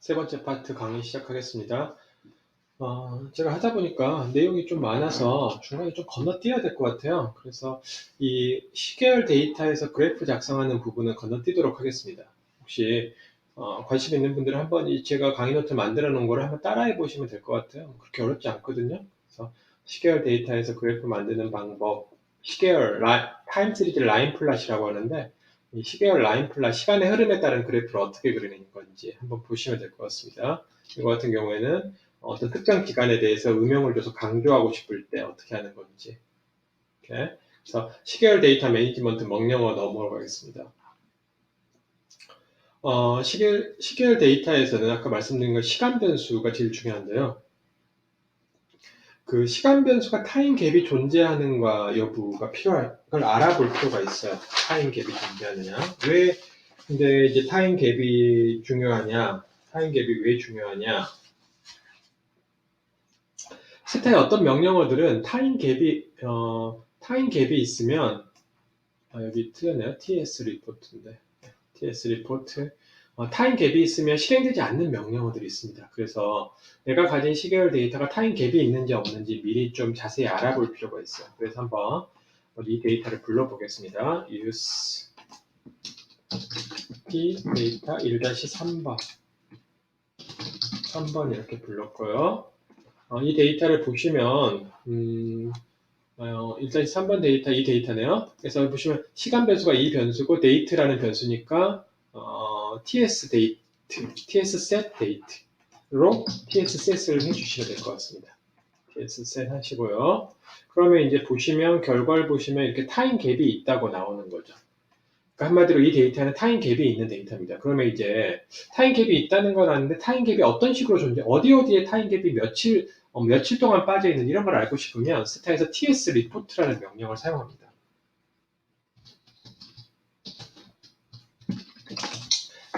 세 번째 파트 강의 시작하겠습니다. 제가 하다 보니까 내용이 좀 많아서 중간에 좀 건너뛰어야 될 것 같아요. 그래서 이 시계열 데이터에서 그래프 작성하는 부분은 건너뛰도록 하겠습니다. 혹시 관심 있는 분들은 한번 제가 강의 노트 만들어 놓은 거를 한번 따라해 보시면 될 것 같아요. 그렇게 어렵지 않거든요. 그래서 시계열 데이터에서 그래프 만드는 방법, 시계열 타임 시리즈 라인 플롯이라고 하는데, 이 시계열 라인 플롯, 시간의 흐름에 따른 그래프를 어떻게 그리는 건지 한번 보시면 될 것 같습니다. 이거 같은 경우에는 어떤 특정 기간에 대해서 음영을 줘서 강조하고 싶을 때 어떻게 하는 건지. 이렇게. 그래서 시계열 데이터 매니지먼트 명령어 넘어가겠습니다. 시계열 데이터에서는 아까 말씀드린 건 시간 변수가 제일 중요한데요. 그 시간 변수가 타임 갭이 존재하는가 여부가 필요할 걸 알아볼 필요가 있어요. 타임 갭이 존재하느냐. 왜 근데 이제 타임 갭이 중요하냐? 타임 갭이 왜 중요하냐? 스타의 어떤 명령어들은 타임 갭이 있으면, 여기 틀렸네요. TS 리포트인데. TS 리포트. 타임 갭이 있으면 실행되지 않는 명령어들이 있습니다. 그래서 내가 가진 시계열 데이터가 타임 갭이 있는지 없는지 미리 좀 자세히 알아볼 필요가 있어요. 그래서 한번 이 데이터를 불러보겠습니다. use t 데이터 1-3번. 3번 이렇게 불렀고요. 이 데이터를 보시면, 일단 3번 데이터, 이 데이터네요. 그래서 보시면 시간 변수가 이 변수고 데이트라는 변수니까 TS 데이트, TS set 데이트로 TS set을 해주시면 될 것 같습니다. TS set 하시고요. 그러면 이제 보시면 결과를 보시면 이렇게 타임 갭이 있다고 나오는 거죠. 그러니까 한마디로 이 데이터는 타임 갭이 있는 데이터입니다. 그러면 이제 타임 갭이 있다는 건 아는데 타임 갭이 어떤 식으로 어디에 타임 갭이 며칠 동안 빠져 있는 이런 걸 알고 싶으면 스타에서 TS 리포트라는 명령을 사용합니다.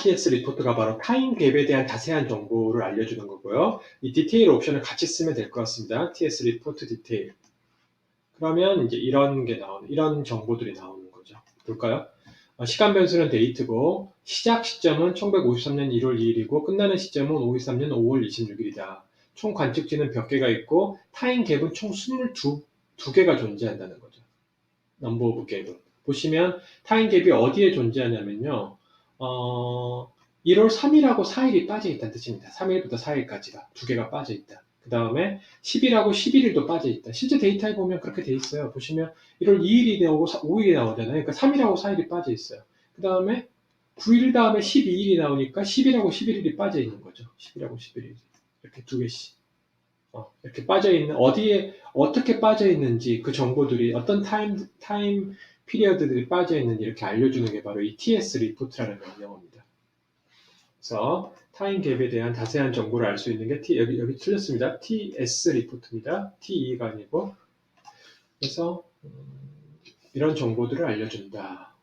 TS 리포트가 바로 타임 갭에 대한 자세한 정보를 알려주는 거고요. 이 디테일 옵션을 같이 쓰면 될 것 같습니다. TS 리포트 디테일. 그러면 이제 이런 정보들이 나오는 거죠. 볼까요? 시간 변수는 데이트고 시작 시점은 1953년 1월 2일이고 끝나는 시점은 523년 5월 26일이다. 총 관측지는 몇 개가 있고 타임 갭은 총 22개가 존재한다는 거죠. 넘버 오브 갭은. 보시면 타임 갭이 어디에 존재하냐면요. 1월 3일하고 4일이 빠져 있다는 뜻입니다. 3일부터 4일까지가 두 개가 빠져 있다. 그 다음에 10일하고 11일도 빠져 있다. 실제 데이터에 보면 그렇게 돼 있어요. 보시면 1월 2일이 나오고 5일이 나오잖아요. 그러니까 3일하고 4일이 빠져 있어요. 그 다음에 9일 다음에 12일이 나오니까 10일하고 11일이 빠져 있는 거죠. 10일하고 11일이. 이렇게 두 개씩. 이렇게 빠져 있는, 어디에, 어떻게 빠져 있는지 그 정보들이 어떤 타임 피리어드들이 빠져 있는지 이렇게 알려주는 게 바로 이 TS 리포트라는 명령어입니다. 그래서 타임 갭에 대한 자세한 정보를 알 수 있는 게 여기 틀렸습니다. TS 리포트입니다. TE가 아니고. 그래서 이런 정보들을 알려준다.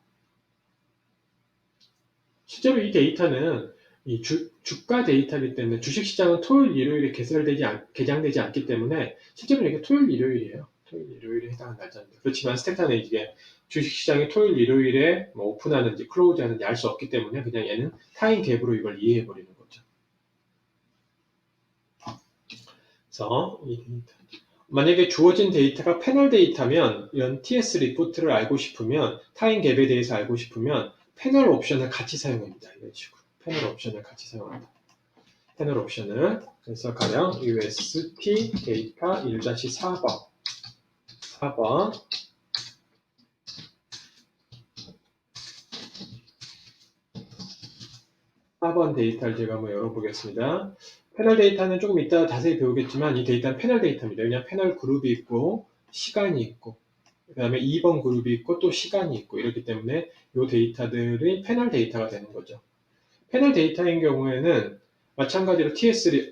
실제로 이 데이터는 이 주가 데이터이기 때문에 주식시장은 토요일, 일요일에 개장되지 않기 때문에 실제로 이게 토요일, 일요일이에요. 토요일, 일요일에 해당하는 날짜입니다. 그렇지만 스택타는 이게 주식시장이 토요일, 일요일에 뭐 오픈하는지 클로즈하는지 알 수 없기 때문에 그냥 얘는 타임 갭으로 이걸 이해해버리는 거죠. 그래서 이 데이터. 만약에 주어진 데이터가 패널 데이터면 이런 TS 리포트를 알고 싶으면 타임 갭에 대해서 알고 싶으면 패널 옵션을 같이 사용합니다. 이런 식으로 패널 옵션을 같이 사용합니다. 패널 옵션을 그래서 가령 UST 데이터 1-4번 4번 데이터를 제가 한번 열어보겠습니다. 패널 데이터는 조금 이따 자세히 배우겠지만 이 데이터는 패널 데이터입니다. 왜냐하면 패널 그룹이 있고 시간이 있고 그 다음에 2번 그룹이 있고 또 시간이 있고 이렇기 때문에 이 데이터들이 패널 데이터가 되는 거죠. 패널 데이터인 경우에는 마찬가지로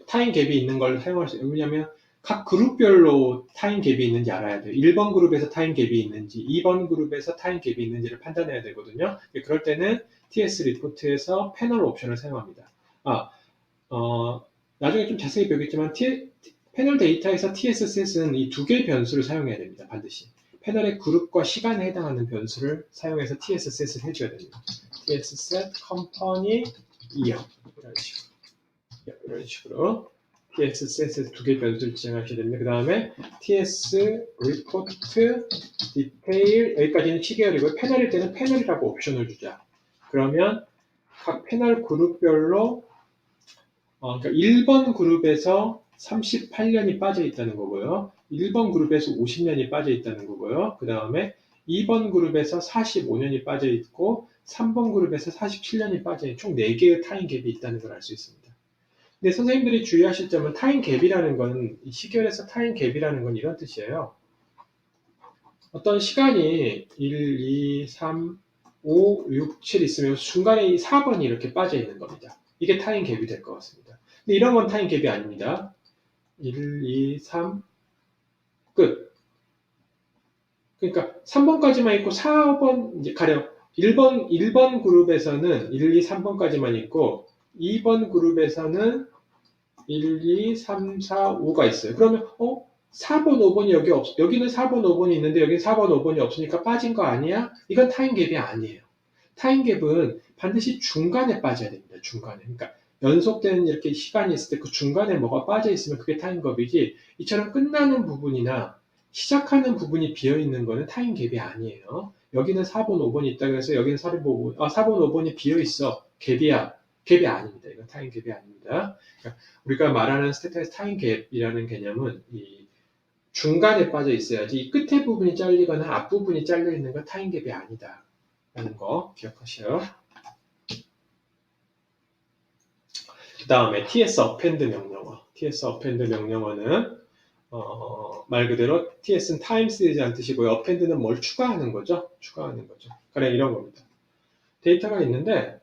타임 갭이 있는 걸 사용할 수 있어요. 왜냐하면 각 그룹별로 타임 갭이 있는지 알아야 돼요. 1번 그룹에서 타임 갭이 있는지 2번 그룹에서 타임 갭이 있는지를 판단해야 되거든요. 그럴 때는 TS 리포트에서 패널 옵션을 사용합니다. 나중에 좀 자세히 배우겠지만 패널 데이터에서 TS 셋은 이 두 개의 변수를 사용해야 됩니다. 반드시. 패널의 그룹과 시간에 해당하는 변수를 사용해서 TS 셋을 해줘야 됩니다. TS set 컴퍼니 이어 이런 식으로 이런 식으로 TS 센스 두 개의 변수를 지정하셔야 됩니다. 그 다음에 TS report detail 여기까지는 시계열이고 패널일 때는 패널이라고 옵션을 주자. 그러면 각 패널 그룹별로 그러니까 1번 그룹에서 38년이 빠져 있다는 거고요. 1번 그룹에서 50년이 빠져 있다는 거고요. 그 다음에 2번 그룹에서 45년이 빠져 있고 3번 그룹에서 47년이 빠져 있는 총 4개의 타임 갭이 있다는 걸 알 수 있습니다. 근데 선생님들이 주의하실 점은 타임 갭이라는 건 시계열에서 타임 갭이라는 건 이런 뜻이에요. 어떤 시간이 1, 2, 3, 5, 6, 7 있으면 중간에 이 4번이 이렇게 빠져 있는 겁니다. 이게 타임 갭이 될 것 같습니다. 근데 이런 건 타임 갭이 아닙니다. 1, 2, 3, 끝. 그러니까 3번까지만 있고 4번, 이제 가령 1번 그룹에서는 1, 2, 3번까지만 있고 2번 그룹에서는 1, 2, 3, 4, 5가 있어요. 그러면 4번, 5번이 여기는 4번, 5번이 있는데 여기는 4번, 5번이 없으니까 빠진 거 아니야? 이건 타임 갭이 아니에요. 타임 갭은 반드시 중간에 빠져야 됩니다. 중간에. 그러니까 연속된 이렇게 시간이 있을 때 그 중간에 뭐가 빠져 있으면 그게 타임 갭이지 이처럼 끝나는 부분이나 시작하는 부분이 비어 있는 거는 타임 갭이 아니에요. 여기는 4번, 5번이 있다 그래서 여기는 4번, 5번이 비어 있어. 갭이야. 갭이 아닙니다. 이건 타임 갭이 아닙니다. 그러니까 우리가 말하는 스테타이스 타임 갭이라는 개념은 이 중간에 빠져 있어야지 이 끝에 부분이 잘리거나 앞부분이 잘려 있는 건 타임 갭이 아니다. 라는 거 기억하셔요. 그 다음에 TS append 명령어. TS append 명령어는 말 그대로 TS는 time 시리즈라는 뜻이고요. append는 뭘 추가하는 거죠? 추가하는 거죠. 가령 이런 겁니다. 데이터가 있는데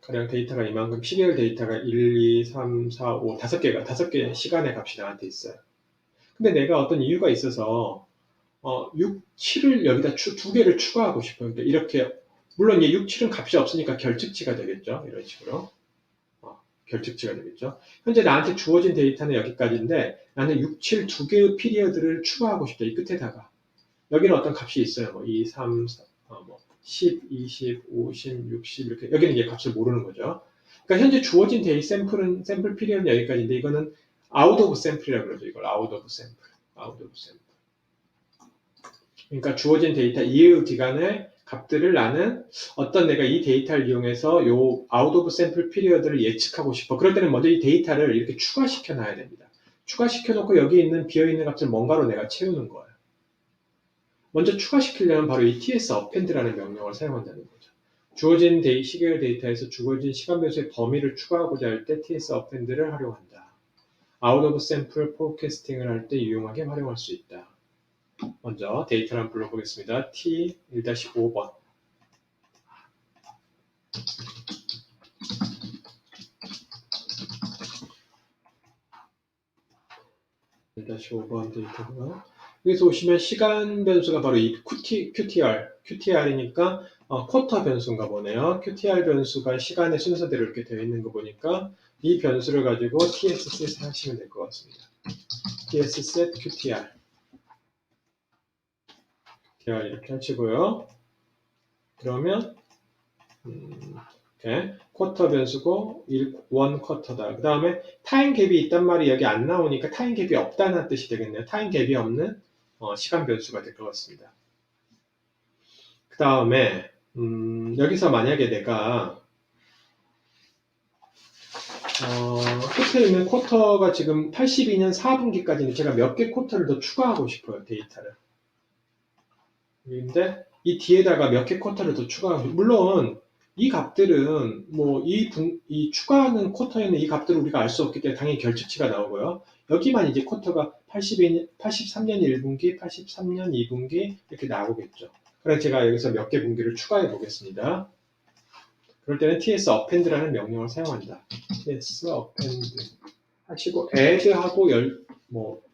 가령 데이터가 이만큼 시계열 데이터가 1, 2, 3, 4, 5 5 개의 시간의 값이 나한테 있어요. 근데 내가 어떤 이유가 있어서 6, 7을 여기다 두 개를 추가하고 싶어요. 그러니까 이렇게 물론 6, 7은 값이 없으니까 결특치가 되겠죠. 이런 식으로 결특치가 되겠죠. 현재 나한테 주어진 데이터는 여기까지인데 나는 6, 7 두 개의 피리어드를 추가하고 싶다. 이 끝에다가 여기는 어떤 값이 있어요. 뭐 2, 3, 4, 10, 20, 50, 60 이렇게 여기는 이제 값을 모르는 거죠. 그러니까 현재 주어진 샘플 피리어드는 여기까지인데 이거는 out of sample이라고 그러죠. 이걸 out of sample. 그러니까 주어진 데이터 이의 기간의 값들을 나는 어떤 내가 이 데이터를 이용해서 요 out of sample period를 예측하고 싶어. 그럴 때는 먼저 이 데이터를 이렇게 추가시켜 놔야 됩니다. 추가시켜 놓고 여기 있는 비어있는 값을 뭔가로 내가 채우는 거예요. 먼저 추가시키려면 바로 이 TS append라는 명령을 사용한다는 거죠. 주어진 시계열 데이터에서 주어진 시간 변수의 범위를 추가하고자 할 때 TS append를 활용한다. out of sample forecasting을 할 때 유용하게 활용할 수 있다. 먼저 데이터를 한번 불러보겠습니다. T1-5번 1-5번 데이터고요. 여기서 보시면 시간 변수가 바로 이 QTR이니까 쿼터 변수인가 보네요. QTR 변수가 시간의 순서대로 이렇게 되어 있는 거 보니까 이 변수를 가지고 TS셋 하시면 될 것 같습니다. TSset QTR 이렇게 하시고요. 그러면 쿼터 변수고 1 쿼터다. 그 다음에 타임 갭이 있단 말이 여기 안 나오니까 타임 갭이 없다는 뜻이 되겠네요. 타임 갭이 없는 시간 변수가 될 것 같습니다. 그 다음에 여기서 만약에 내가 끝에 있는 쿼터가 지금 82년 4분기까지는 제가 몇 개 쿼터를 더 추가하고 싶어요. 데이터를. 근데 이 뒤에다가 몇 개 쿼터를 더 추가하고 물론 이 값들은 뭐 이 추가하는 쿼터에는 이 값들을 우리가 알 수 없기 때문에 당연히 결측치가 나오고요. 여기만 이제 쿼터가 83년 1분기, 83년 2분기 이렇게 나오겠죠. 그럼 제가 여기서 몇 개 분기를 추가해 보겠습니다. 그럴 때는 TS append라는 명령을 사용한다. TS append 하시고 add하고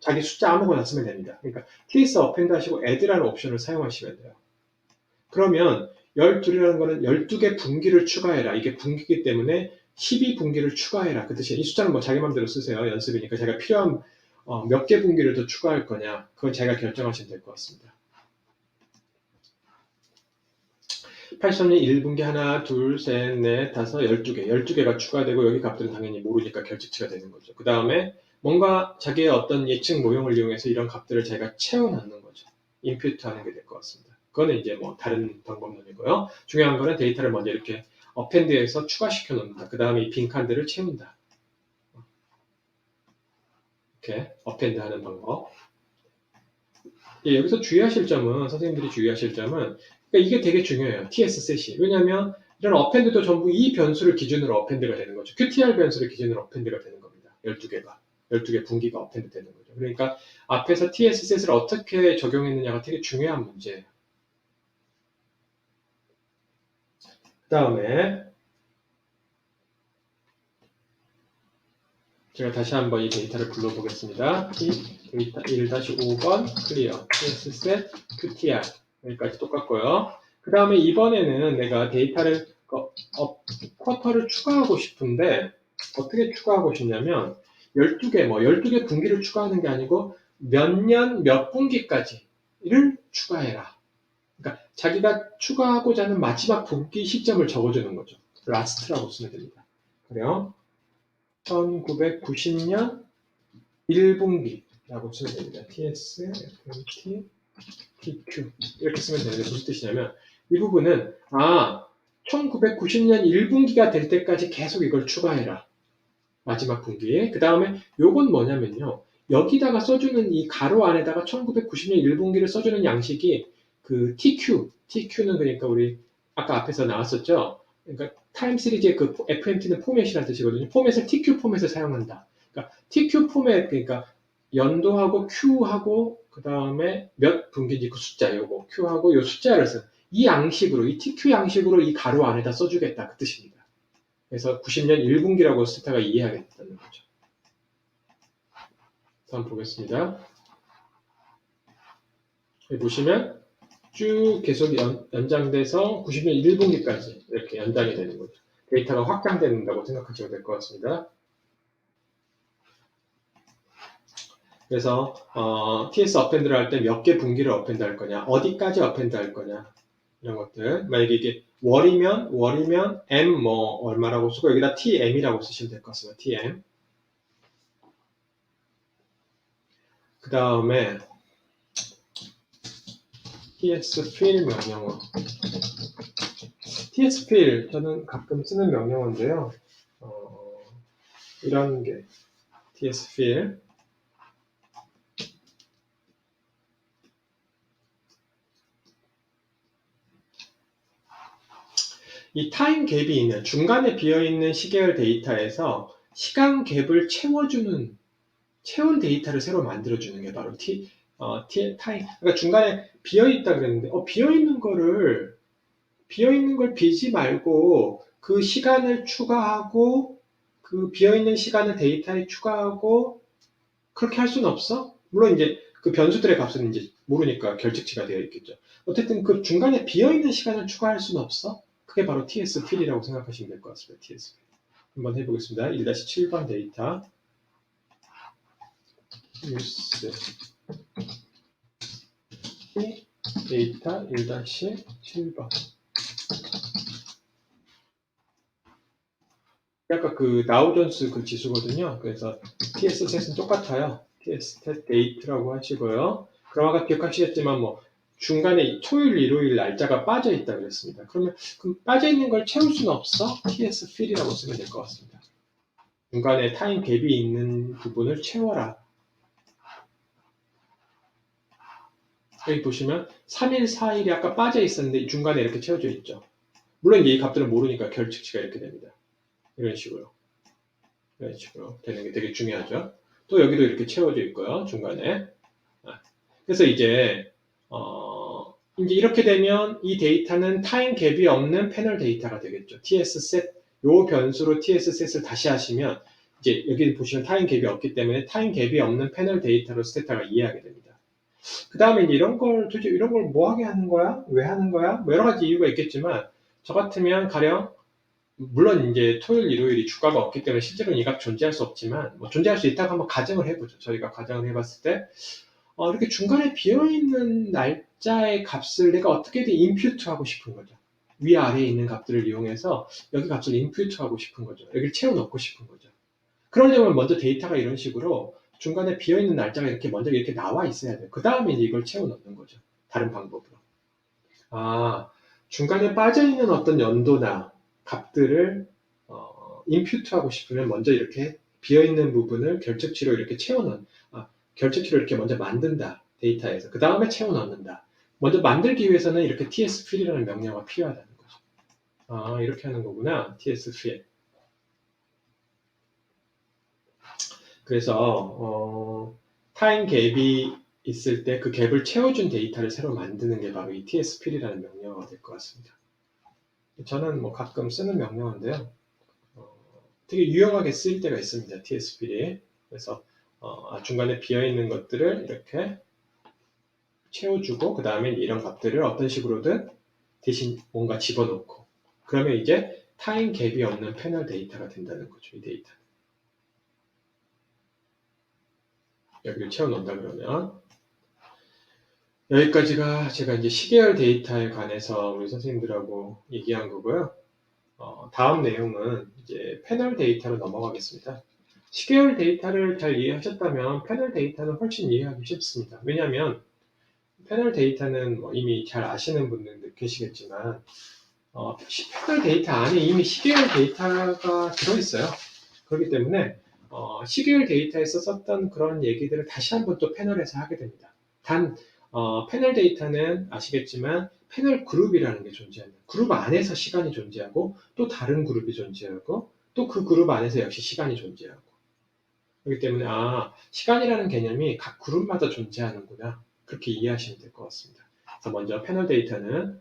자기 숫자 아무거나 쓰면 됩니다. 그러니까 TS append 하시고 add라는 옵션을 사용하시면 돼요. 그러면 12이라는 거는 12개 분기를 추가해라. 이게 분기이기 때문에 12분기를 추가해라. 그 뜻이에요. 이 숫자는 뭐 자기 맘대로 쓰세요. 연습이니까 제가 필요한 몇 개 분기를 더 추가할 거냐. 그건 제가 결정하시면 될 것 같습니다. 83년 1분기 하나, 둘, 셋, 넷, 다섯, 12개. 12개가 추가되고 여기 값들은 당연히 모르니까 결집치가 되는 거죠. 그 다음에 뭔가 자기의 어떤 예측 모형을 이용해서 이런 값들을 자기가 채워넣는 거죠. 인풋 하는 게 될 것 같습니다. 그거는 이제 뭐 다른 방법론이고요. 중요한 거는 데이터를 먼저 이렇게 어펜드해서 추가시켜 놓는다. 그 다음에 이 빈칸들을 채운다. 이렇게 어펜드 하는 방법. 예, 여기서 주의하실 점은, 선생님들이 주의하실 점은, 그러니까 이게 되게 중요해요. TS-셋이. 왜냐하면 이런 어펜드도 전부 이 변수를 기준으로 어펜드가 되는 거죠. QTR 변수를 기준으로 어펜드가 되는 겁니다. 12개가. 12개 분기가 어펜드 되는 거죠. 그러니까 앞에서 TS-셋을 어떻게 적용했느냐가 되게 중요한 문제예요. 그 다음에 제가 다시 한번 이 데이터를 불러보겠습니다. 데이터 1-5번 클리어, TS-셋, QTR 여기까지 똑같고요. 그 다음에 이번에는 내가 데이터를 쿼터를 추가하고 싶은데 어떻게 추가하고 싶냐면 12개, 12개 분기를 추가하는 게 아니고 몇 년, 몇 분기까지를 추가해라. 그러니까 자기가 추가하고자 하는 마지막 분기 시점을 적어주는 거죠. 라스트라고 쓰면 됩니다. 그래요? 1990년 1분기라고 쓰면 됩니다. TS, FMT, TQ 이렇게 쓰면 되는데 무슨 뜻이냐면 이 부분은 1990년 1분기가 될 때까지 계속 이걸 추가해라. 마지막 분기에. 그 다음에 요건 뭐냐면요. 여기다가 써주는 이 가로 안에다가 1990년 1분기를 써주는 양식이 그 TQ는 그러니까 우리 아까 앞에서 나왔었죠. 그러니까 타임 시리즈의 그 FMT는 포맷이라는 뜻이거든요. 포맷을 TQ 포맷을 사용한다. 그러니까 TQ 포맷 그러니까 연도하고 Q하고 그 다음에 몇 분기인지 그 숫자 요거 Q하고 요 숫자를 쓴 이 양식으로 이 TQ 양식으로 이 가로 안에다 써주겠다 그 뜻입니다. 그래서 90년 1분기라고 스타가 이해하겠다는 거죠. 한번 보겠습니다. 여기 보시면 쭉 계속 연장돼서 90년 1분기까지 이렇게 연장이 되는 거죠. 데이터가 확장된다고 생각하시면 될 것 같습니다. 그래서 TS 어펜드를 할 때 몇 개 분기를 어펜드 할 거냐, 어디까지 어펜드 할 거냐 이런 것들. 만약에 이게 월이면 M 얼마라고 쓰고 여기다 TM이라고 쓰시면 될 것 같습니다. TM. 그 다음에 TS-fill 명령어. TS-fill 저는 가끔 쓰는 명령어인데요. 이런 게 TS-fill. 이 타임 갭이 있는 중간에 비어있는 시계열 데이터에서 시간 갭을 채운 데이터를 새로 만들어주는 게 바로 타임. 그러니까 중간에 비어있다 그랬는데 비어있는 걸 비지 말고 그 시간을 추가하고 그 비어있는 시간을 데이터에 추가하고 그렇게 할 수는 없어? 물론 이제 그 변수들의 값은 이제 모르니까 결직치가 되어 있겠죠. 어쨌든 그 중간에 비어있는 시간을 추가할 수는 없어? 그게 바로 TS-fill이라고 생각하시면 될 것 같습니다. TS-fill. 한번 해보겠습니다. 1-7번 데이터. use 데이터 1-7번. 아까 그 나우존스 그 지수거든요. 그래서 TS-set은 똑같아요. TS-set date라고 하시고요. 그럼 아까 기억하시겠지만 중간에 토요일, 일요일 날짜가 빠져 있다 그랬습니다. 그러면 빠져 있는 걸 채울 수는 없어? TS-fill이라고 쓰면 될 것 같습니다. 중간에 타임 갭이 있는 부분을 채워라. 여기 보시면 3일, 4일이 아까 빠져 있었는데 중간에 이렇게 채워져 있죠. 물론 이 값들은 모르니까 결측치가 이렇게 됩니다. 이런 식으로 되는 게 되게 중요하죠. 또 여기도 이렇게 채워져 있고요. 중간에. 그래서 이제 이렇게 되면 이 데이터는 타임 갭이 없는 패널 데이터가 되겠죠. TS-set 요 변수로 TS-set을 다시 하시면 이제 여기 보시면 타임 갭이 없기 때문에 타임 갭이 없는 패널 데이터로 스테타가 이해하게 됩니다. 그 다음에 이제 이런 걸 뭐 하게 하는 거야? 왜 하는 거야? 여러 가지 이유가 있겠지만 저 같으면 가령 물론 이제 토요일, 일요일이 주가가 없기 때문에 실제로는 이 값 존재할 수 없지만 존재할 수 있다고 한번 가정을 해보죠. 저희가 가정을 해봤을 때 이렇게 중간에 비어있는 날짜의 값을 내가 어떻게든 임퓨트하고 싶은 거죠. 위아래에 있는 값들을 이용해서 여기 값을 인풋하고 싶은 거죠. 여기를 채워넣고 싶은 거죠. 그러려면 먼저 데이터가 이런 식으로 중간에 비어있는 날짜가 이렇게 먼저 이렇게 나와 있어야 돼요. 그 다음에 이제 이걸 채워넣는 거죠. 다른 방법으로. 중간에 빠져있는 어떤 연도나 값들을 인풋하고 싶으면 먼저 이렇게 비어있는 부분을 결측치로 이렇게 결측치로 이렇게 먼저 만든다. 데이터에서. 그 다음에 채워넣는다. 먼저 만들기 위해서는 이렇게 tsfill이라는 명령어가 필요하다는 거죠. 이렇게 하는 거구나. tsfill. 그래서 타임 갭이 있을 때 그 갭을 채워준 데이터를 새로 만드는 게 바로 이 tsfill이라는 명령어가 될 것 같습니다. 저는 뭐 가끔 쓰는 명령어인데요. 되게 유용하게 쓰일 때가 있습니다. tsfill이. 그래서 중간에 비어있는 것들을 이렇게 채워주고 그 다음에 이런 값들을 어떤 식으로든 대신 뭔가 집어넣고 그러면 이제 타임 갭이 없는 패널 데이터가 된다는 거죠. 이 데이터. 여기를 채워놓는다 그러면 여기까지가 제가 이제 시계열 데이터에 관해서 우리 선생님들하고 얘기한 거고요. 다음 내용은 이제 패널 데이터로 넘어가겠습니다. 시계열 데이터를 잘 이해하셨다면 패널 데이터는 훨씬 이해하기 쉽습니다. 왜냐하면 패널 데이터는 뭐 이미 잘 아시는 분들도 계시겠지만 패널 데이터 안에 이미 시계열 데이터가 들어있어요. 그렇기 때문에 시계열 데이터에서 썼던 그런 얘기들을 다시 한번 또 패널에서 하게 됩니다. 단 패널 데이터는 아시겠지만 패널 그룹이라는 게 존재합니다. 그룹 안에서 시간이 존재하고 또 다른 그룹이 존재하고 또 그 그룹 안에서 역시 시간이 존재하고 그렇기 때문에 시간이라는 개념이 각 그룹마다 존재하는구나 그렇게 이해하시면 될 것 같습니다. 그래서 먼저 패널 데이터는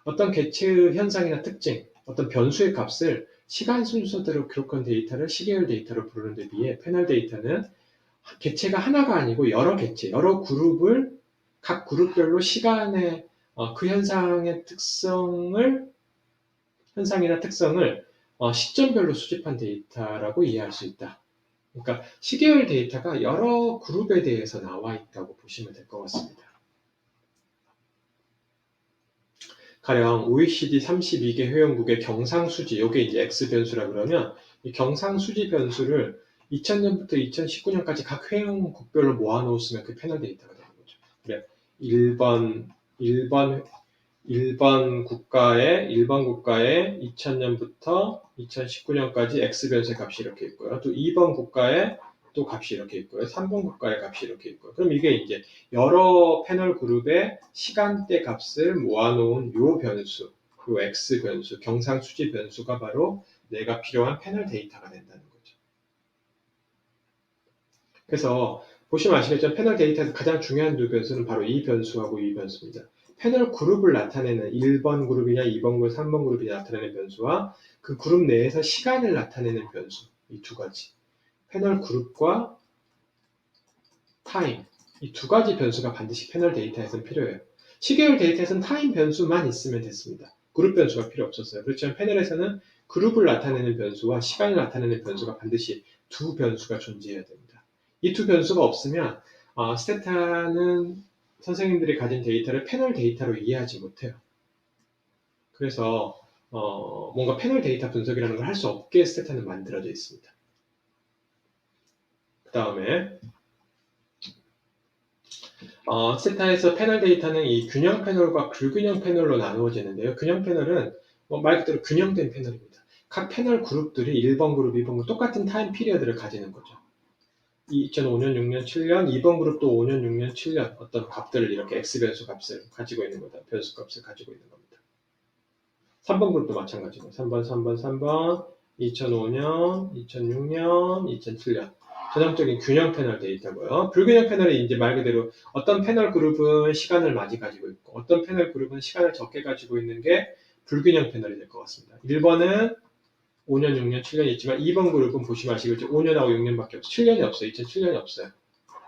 어떤 개체의 현상이나 특징, 어떤 변수의 값을 시간 순서대로 기록한 데이터를 시계열 데이터로 부르는 데 비해 패널 데이터는 개체가 하나가 아니고 여러 개체, 여러 그룹을 각 그룹별로 시간의 그 현상의 현상이나 특성을 시점별로 수집한 데이터라고 이해할 수 있다. 그러니까 시계열 데이터가 여러 그룹에 대해서 나와 있다고 보시면 될 것 같습니다. 가령 OECD 32개 회원국의 경상수지, 이게 이제 X변수라 그러면 이 경상수지 변수를 2000년부터 2019년까지 각 회원국별로 모아놓았으면 그 패널 데이터가 되는 거죠. 그래, 1번 국가의 2000년부터 2019년까지 X변수의 값이 이렇게 있고요. 또 2번 국가의 또 값이 이렇게 있고요. 3번 국가의 값이 이렇게 있고요. 그럼 이게 이제 여러 패널 그룹의 시간대 값을 모아놓은 요 변수, 요 X 변수, 경상수지 변수가 바로 내가 필요한 패널 데이터가 된다는 거죠. 그래서 보시면 아시겠지만 패널 데이터에서 가장 중요한 두 변수는 바로 이 변수하고 이 변수입니다. 패널 그룹을 나타내는 1번 그룹이냐 2번 그룹, 3번 그룹이 나타내는 변수와 그 그룹 내에서 시간을 나타내는 변수, 이 두 가지. 패널 그룹과 타임, 이 두 가지 변수가 반드시 패널 데이터에서는 필요해요. 시계열 데이터에서는 타임 변수만 있으면 됐습니다. 그룹 변수가 필요 없었어요. 그렇지만 패널에서는 그룹을 나타내는 변수와 시간을 나타내는 변수가 반드시 두 변수가 존재해야 됩니다. 이 두 변수가 없으면 스테타는 선생님들이 가진 데이터를 패널 데이터로 이해하지 못해요. 그래서 뭔가 패널 데이터 분석이라는 걸 할 수 없게 스테타는 만들어져 있습니다. 그 다음에 스테타에서 패널 데이터는 이 균형 패널과 불균형 패널로 나누어지는데요. 균형 패널은 말 그대로 균형된 패널입니다. 각 패널 그룹들이 1번 그룹, 2번 그룹 똑같은 타임 피리어드를 가지는 거죠. 2005년, 6년, 7년, 2번 그룹도 5년, 6년, 7년 어떤 값들을 이렇게 X 변수 값을 가지고 있는 거다. 변수 값을 가지고 있는 겁니다. 3번 그룹도 마찬가지고 3번, 2005년, 2006년, 2007년 전형적인 균형 패널 데이터고요. 불균형 패널이 이제 말 그대로 어떤 패널 그룹은 시간을 많이 가지고 있고 어떤 패널 그룹은 시간을 적게 가지고 있는 게 불균형 패널이 될 것 같습니다. 1번은 5년, 6년, 7년이 있지만 2번 그룹은 보시면 아시겠죠. 5년하고 6년밖에 없어요. 7년이 없어요. 2007년이 없어요.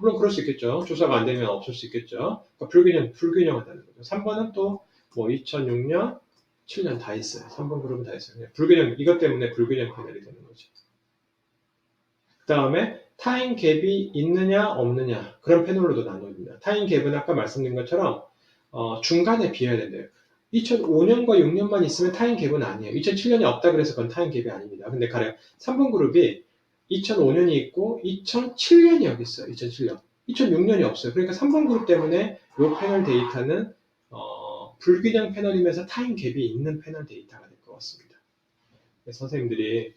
물론 그럴 수 있겠죠. 조사가 안 되면 없을 수 있겠죠. 그러니까 불균형하다는 거죠. 3번은 또 뭐 2006년, 7년 다 있어요. 3번 그룹은 다 있어요. 불균형, 이것 때문에 불균형 패널이 되는 거죠. 그 다음에 타임 갭이 있느냐 없느냐 그런 패널로도 나눕니다. 타임 갭은 아까 말씀드린 것처럼 중간에 비어야 된대요. 2005년과 6년만 있으면 타임 갭은 아니에요. 2007년이 없다 그래서 그건 타임 갭이 아닙니다. 근데 가령 3번 그룹이 2005년이 있고 2007년이 여기 있어요. 2007년. 2006년이 없어요. 그러니까 3번 그룹 때문에 이 패널 데이터는 불균형 패널이면서 타임 갭이 있는 패널 데이터가 될 것 같습니다. 그래서 선생님들이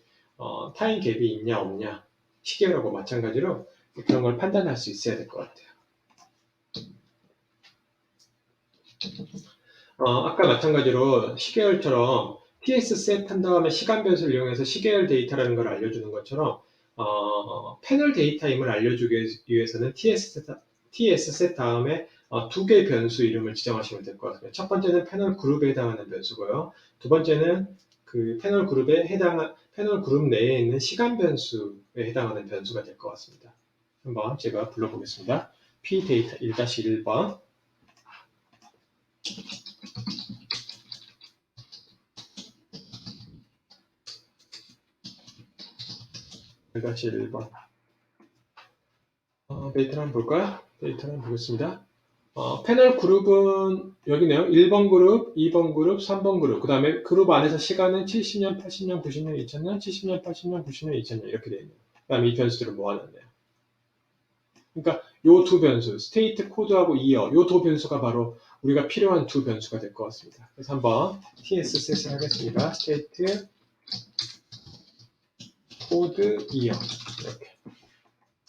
타임 갭이 있냐 없냐 시계열하고 마찬가지로 그런 걸 판단할 수 있어야 될 것 같아요. 아까 마찬가지로 시계열처럼 TS 셋 한 다음에 시간 변수를 이용해서 시계열 데이터라는 걸 알려주는 것처럼 패널 데이터임을 알려주기 위해서는 TS 셋 다음에 두 개의 변수 이름을 지정하시면 될 것 같습니다. 첫 번째는 패널 그룹에 해당하는 변수고요. 두 번째는 그 패널 그룹 내에 있는 시간 변수에 해당하는 변수가 될 것 같습니다. 한번 제가 불러보겠습니다. P 데이터 1-1번 1-1번 데이터를 한번 볼까요? 데이터를 한번 보겠습니다. 패널 그룹은 여기네요. 1번 그룹, 2번 그룹, 3번 그룹. 그 다음에 그룹 안에서 시간은 70년, 80년, 90년, 2000년, 70년, 80년, 90년, 2000년 이렇게 되어 있네요. 그 다음에 이 변수들을 모아놨네요. 그러니까 요 두 변수, 스테이트 코드하고 이어, 요 두 변수가 바로 우리가 필요한 두 변수가 될 것 같습니다. 그래서 한번 TS 셋을 하겠습니다. 스테이트 코드 이어 이렇게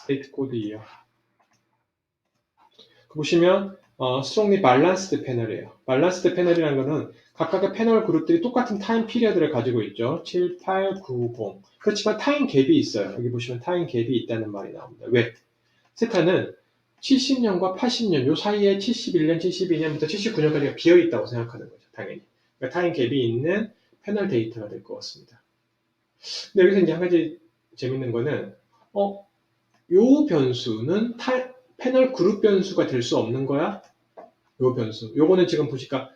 스테이트 코드 이어 보시면 strongly balanced 패널이에요. balanced 패널이라는 것은 각각의 패널 그룹들이 똑같은 타임 피리어드를 가지고 있죠. 7, 8, 9, 0. 그렇지만 타임 갭이 있어요. 여기 보시면 타임 갭이 있다는 말이 나옵니다. 왜? 세타는 70년과 80년, 요 사이에 71년, 72년부터 79년까지가 비어있다고 생각하는 거죠. 당연히. 그러니까 타임 갭이 있는 패널 데이터가 될 것 같습니다. 근데 여기서 이제 한 가지 재밌는 거는, 요 변수는 패널 그룹 변수가 될 수 없는 거야? 요 변수. 요거는 지금 보시니까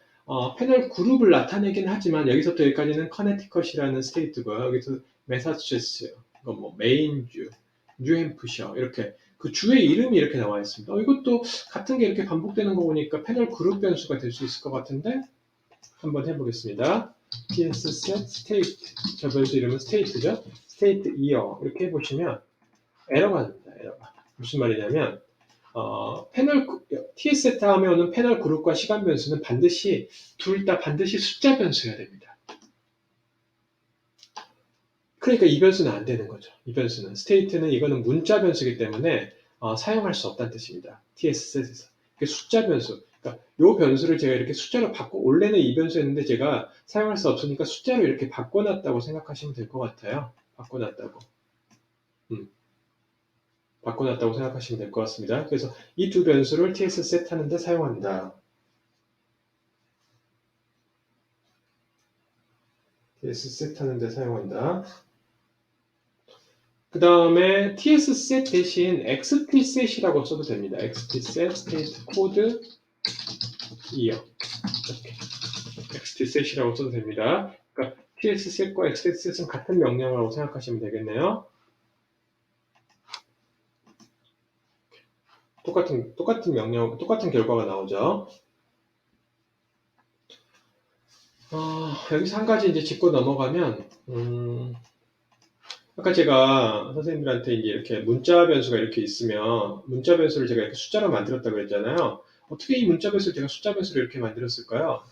패널 그룹을 나타내긴 하지만 여기서부터 여기까지는 커네티컷이라는 스테이트고요. 여기서 매사추세츠, 이건 뭐 메인주, 뉴햄프셔 이렇게 그 주의 이름이 이렇게 나와 있습니다. 이것도 같은 게 이렇게 반복되는 거 보니까 패널 그룹 변수가 될 수 있을 것 같은데 한번 해보겠습니다. ts set state 저 변수 이름은 state죠. state year 이렇게 해보시면 에러가 납니다. 에러가 무슨 말이냐면 패널 TS 다음에 오는 패널 그룹과 시간 변수는 반드시 둘 다 반드시 숫자 변수여야 됩니다. 그러니까 이 변수는 안 되는 거죠. 이 변수는 스테이트는 이거는 문자 변수이기 때문에 사용할 수 없다는 뜻입니다. TS 셋에서 숫자 변수. 그러니까 이 변수를 제가 이렇게 숫자로 원래는 이 변수였는데 제가 사용할 수 없으니까 숫자로 이렇게 바꿔놨다고 생각하시면 될 것 같아요. 바꿔놨다고. 바꿔놨다고 생각하시면 될 것 같습니다. 그래서 이 두 변수를 TS 셋 하는데 사용한다. TS 셋 하는데 사용한다. 그 다음에 TS 셋 대신 XT 셋이라고 써도 됩니다. XT 셋 스테이트 코드 이어 이렇게 XT 셋이라고 써도 됩니다. 그러니까 TS 셋과 XT 셋은 같은 명령어라고 생각하시면 되겠네요. 똑같은 명령, 똑같은 결과가 나오죠. 여기서 한 가지 이제 짚고 넘어가면, 아까 제가 선생님들한테 이제 이렇게 문자 변수가 이렇게 있으면, 문자 변수를 제가 이렇게 숫자로 만들었다고 그랬잖아요. 어떻게 이 문자 변수를 제가 숫자 변수로 이렇게 만들었을까요?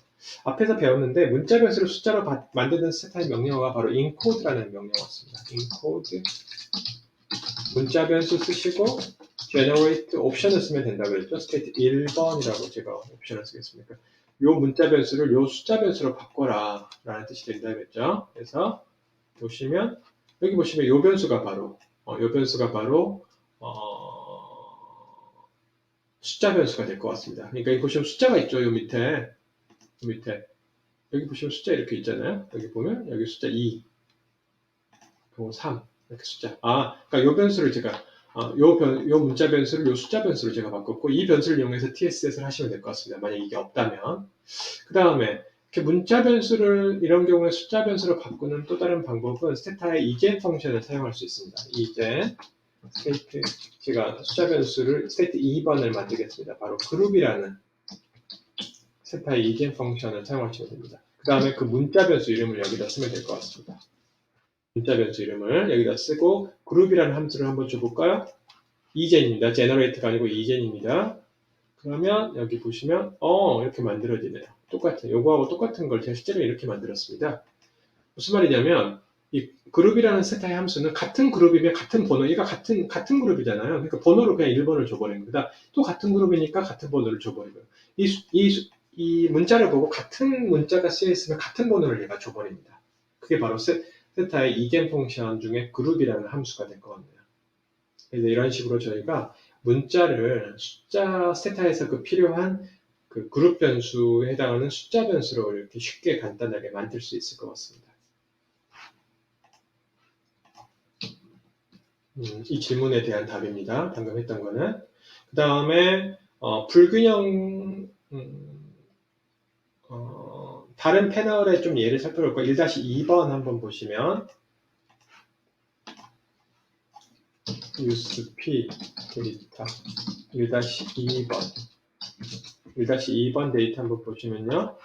앞에서 배웠는데, 문자 변수를 숫자로 만드는 스타일 명령어가 바로 encode라는 명령어였습니다. encode. 문자 변수 쓰시고, generate 옵션을 쓰면 된다고 그랬죠. state 1번이라고 제가 옵션을 쓰겠습니다. 요 문자 변수를 요 숫자 변수로 바꿔라 라는 뜻이 된다 그랬죠. 그래서 보시면 여기 보시면 요 변수가 바로 숫자 변수가 될 것 같습니다. 그러니까 여기 보시면 숫자가 있죠. 요 밑에 여기 보시면 숫자 이렇게 있잖아요. 여기 보면 여기 숫자 2 그리고 3 이렇게 숫자 그러니까 요 변수를 제가 요 문자 변수를 요 숫자 변수로 제가 바꿨고 이 변수를 이용해서 TSS를 하시면 될 것 같습니다. 만약 이게 없다면 그 다음에 이렇게 문자 변수를 이런 경우에 숫자 변수로 바꾸는 또 다른 방법은 스테타의 이젠 펑션을 사용할 수 있습니다. 이젠 스테이트 제가 숫자 변수를 스테이트 2번을 만들겠습니다. 바로 그룹이라는 세타의 이젠 펑션을 사용하시면 됩니다. 그 다음에 그 문자 변수 이름을 여기다 쓰면 될 것 같습니다. 문자 변수 이름을 여기다 쓰고 그룹이라는 함수를 한번 줘볼까요? 이젠입니다. generate가 아니고 이젠입니다. 그러면 여기 보시면 이렇게 만들어지네요. 똑같은 요거하고 똑같은 걸 제가 실제로 이렇게 만들었습니다. 무슨 말이냐면 이 그룹이라는 세타의 함수는 같은 그룹이면 같은 번호, 얘가 같은 그룹이잖아요. 그러니까 번호를 그냥 1번을 줘버리는 거다. 또 같은 그룹이니까 같은 번호를 줘버리고요. 이 문자를 보고 같은 문자가 쓰여있으면 같은 번호를 얘가 줘버립니다. 그게 바로 세타의 이겐 펑션 중에 그룹이라는 함수가 될 것 같네요. 그래서 이런 식으로 저희가 문자를 숫자 세타에서 그 필요한 그 그룹 변수에 해당하는 숫자 변수로 이렇게 쉽게 간단하게 만들 수 있을 것 같습니다. 이 질문에 대한 답입니다. 방금 했던 거는. 그 다음에 불균형 다른 패널의 좀 예를 살펴볼 거예요. 1-2번 한번 보시면 use p 데이터 1-2번 1-2번 데이터 한번 보시면요.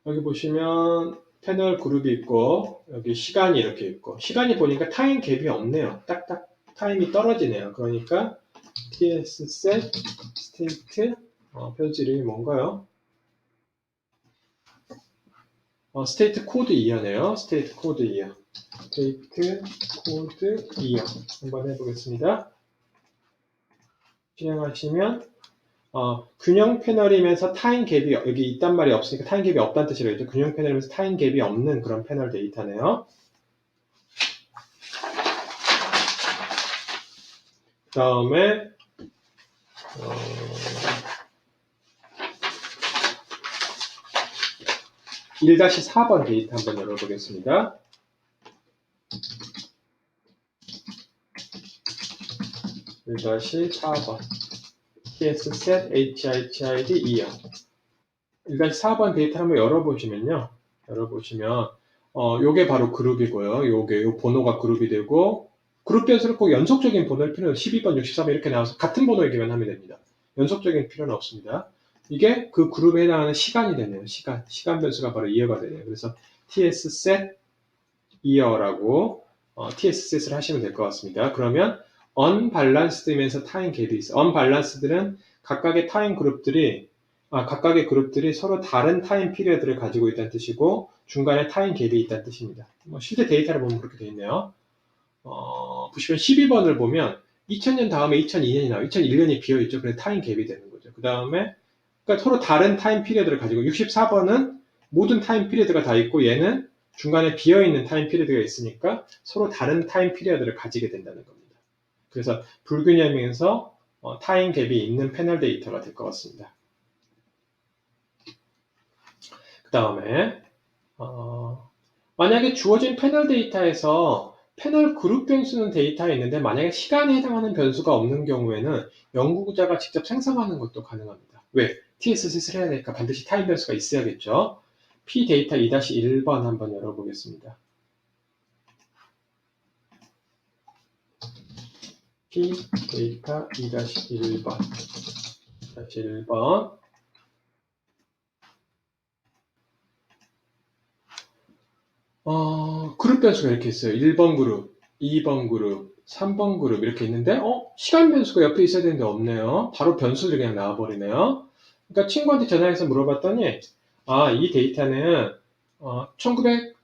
여기 보시면 패널 그룹이 있고 여기 시간이 이렇게 있고 시간이 보니까 타임 갭이 없네요. 딱딱 타임이 떨어지네요. 그러니까 ts set state 변수 이름이 뭔가요? 스테이트 코드 2어네요. 스테이트 코드 2어. 스테이트 코드 2어. 한번 해보겠습니다. 실행하시면 균형 패널이면서 타임 갭이 여기 있단 말이 없으니까 타임 갭이 없다는 뜻이라고 했죠. 균형 패널이면서 타임 갭이 없는 그런 패널 데이터네요. 그 다음에 1-4번 데이터 한번 열어보겠습니다. 1-4번 ts set hid 2요. 1-4번 데이터 한번 열어보시면요. 요게 바로 그룹이고요. 요 번호가 그룹이 되고 그룹 변수를 꼭 연속적인 번호일 필요는 12번, 63번 이렇게 나와서 같은 번호이기만 하면 됩니다. 연속적인 필요는 없습니다. 이게 그 그룹에 해당하는 시간이 되네요. 시간 변수가 바로 2어가 되네요. 그래서 tsset 2어라고 tsset을 하시면 될 것 같습니다. 그러면 unbalance드면서 타임 갭이 있어요. unbalance드는 각각의 그룹들이 서로 다른 타임 피리어드를 가지고 있다는 뜻이고 중간에 타임 갭이 있다는 뜻입니다. 실제 데이터를 보면 그렇게 되어 있네요. 보시면 12번을 보면 2000년 다음에 2002년이 나와요. 2001년이 비어있죠. 그래서 타임 갭이 되는 거죠. 그 다음에 그러니까 서로 다른 타임 피리어드를 가지고 64번은 모든 타임 피리어드가 다 있고 얘는 중간에 비어있는 타임 피리어드가 있으니까 서로 다른 타임 피리어드를 가지게 된다는 겁니다. 그래서 불균형에서 타임 갭이 있는 패널 데이터가 될 것 같습니다. 그 다음에 만약에 주어진 패널 데이터에서 패널 그룹 변수는 데이터에 있는데 만약에 시간에 해당하는 변수가 없는 경우에는 연구자가 직접 생성하는 것도 가능합니다. 왜? TSS를 해야 되니까 반드시 타임 변수가 있어야겠죠. P 데이터 2-1번 한번 열어보겠습니다. P 데이터 2-1번 2-1번 그룹 변수가 이렇게 있어요. 1번 그룹, 2번 그룹, 3번 그룹 이렇게 있는데 시간 변수가 옆에 있어야 되는데 없네요. 바로 변수들이 그냥 나와버리네요. 그러니까 친구한테 전화해서 물어봤더니 이 데이터는 1930년,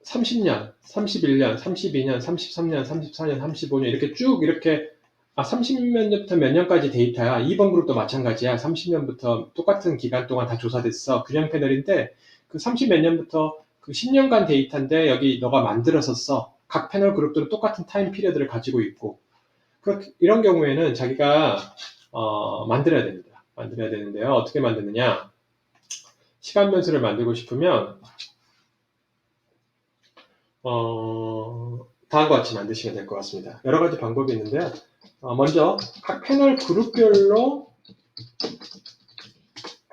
31년, 32년, 33년, 34년, 35년 이렇게 쭉 이렇게 30몇 년부터 몇 년까지 데이터야. 2번 그룹도 마찬가지야. 30년부터 똑같은 기간 동안 다 조사됐어. 균형 패널인데 그 30몇 년부터 그 10년간 데이터인데 여기 너가 만들어서 써. 각 패널 그룹들은 똑같은 타임 피리어드를 가지고 있고 이런 경우에는 자기가 만들어야 됩니다. 만들어야 되는데요. 어떻게 만드느냐? 시간 변수를 만들고 싶으면 다음과 같이 만드시면 될 것 같습니다. 여러 가지 방법이 있는데요. 먼저 각 패널 그룹별로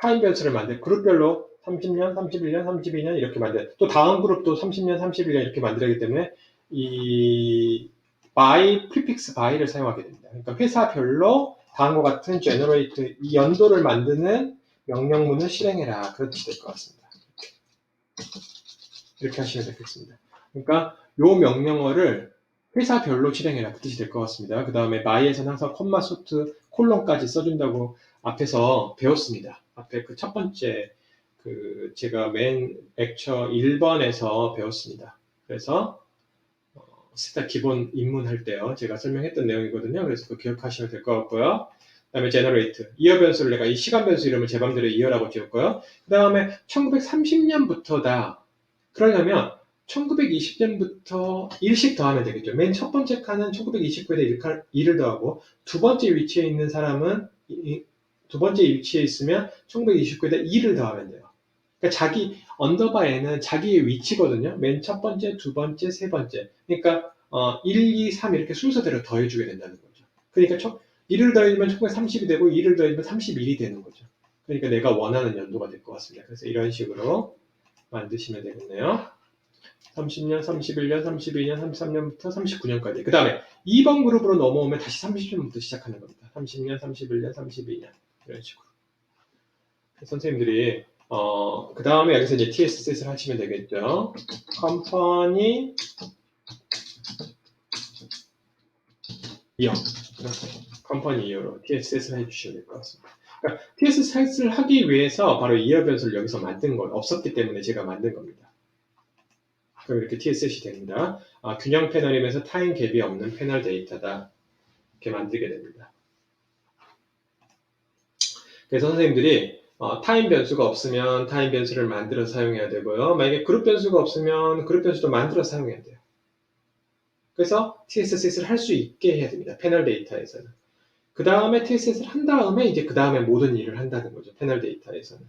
타임 변수를 그룹별로 30년, 31년, 32년 이렇게 또 다음 그룹도 30년, 31년 이렇게 만들어야 하기 때문에 이 prefix by를 사용하게 됩니다. 그러니까 회사별로 다음과 같은 generate 이 연도를 만드는 명령문을 실행해라. 그런 뜻이 될 것 같습니다. 이렇게 하시면 되겠습니다. 그러니까 요 명령어를 회사별로 실행해라. 그 뜻이 될 것 같습니다. 그 다음에 my에서는 항상 콤마 소트 콜론까지 써준다고 앞에서 배웠습니다. 앞에 그 첫 번째 제가 맨 렉처 1번에서 배웠습니다. 그래서 스타 기본 입문할 때요. 제가 설명했던 내용이거든요. 그래서 그거 기억하시면 될 것 같고요. 그 다음에 generate. 이어 변수를 내가 이 시간 변수 이름을 제 맘대로 이어라고 지었고요. 그 다음에 1930년부터다. 그러려면 1920년부터 1씩 더하면 되겠죠. 맨 첫 번째 칸은 1929년에 1을 더하고 두 번째 위치에 있는 사람은 두 번째 위치에 있으면 1929년에 2를 더하면 돼요. 그러니까 자기 언더바에는 자기의 위치거든요. 맨 첫 번째, 두 번째, 세 번째. 그러니까 1, 2, 3 이렇게 순서대로 더해주게 된다는 거죠. 그러니까 1을 더해주면 1930이 되고 2를 더해주면 31이 되는 거죠. 그러니까 내가 원하는 연도가 될 것 같습니다. 그래서 이런 식으로 만드시면 되겠네요. 30년, 31년, 32년, 33년부터 39년까지. 그 다음에 2번 그룹으로 넘어오면 다시 30년부터 시작하는 겁니다. 30년, 31년, 32년. 이런 식으로. 선생님들이 그 다음에 여기서 이제 TSS를 하시면 되겠죠. 컴퍼니 이어. 컴퍼니 이어로 TSS를 해주시면 될 것 같습니다. 그러니까 TSS를 하기 위해서 바로 이어 변수를 여기서 만든 거 없었기 때문에 제가 만든 겁니다. 그럼 이렇게 TSS이 됩니다. 균형 패널이면서 타임 갭이 없는 패널 데이터다. 이렇게 만들게 됩니다. 그래서 선생님들이 타임 변수가 없으면 타임 변수를 만들어서 사용해야 되고요. 만약에 그룹 변수가 없으면 그룹 변수도 만들어서 사용해야 돼요. 그래서 TSS를 할 수 있게 해야 됩니다. 패널 데이터에서는. 그 다음에 TSS를 한 다음에 이제 그 다음에 모든 일을 한다는 거죠. 패널 데이터에서는.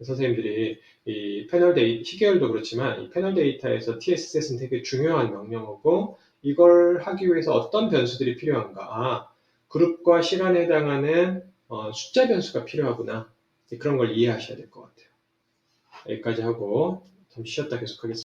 선생님들이 이 패널 데이터, 시계열도 그렇지만 이 패널 데이터에서 TSS는 되게 중요한 명령어고 이걸 하기 위해서 어떤 변수들이 필요한가. 그룹과 시간에 해당하는 숫자 변수가 필요하구나. 그런 걸 이해하셔야 될 것 같아요. 여기까지 하고 잠시 쉬었다 계속하겠습니다.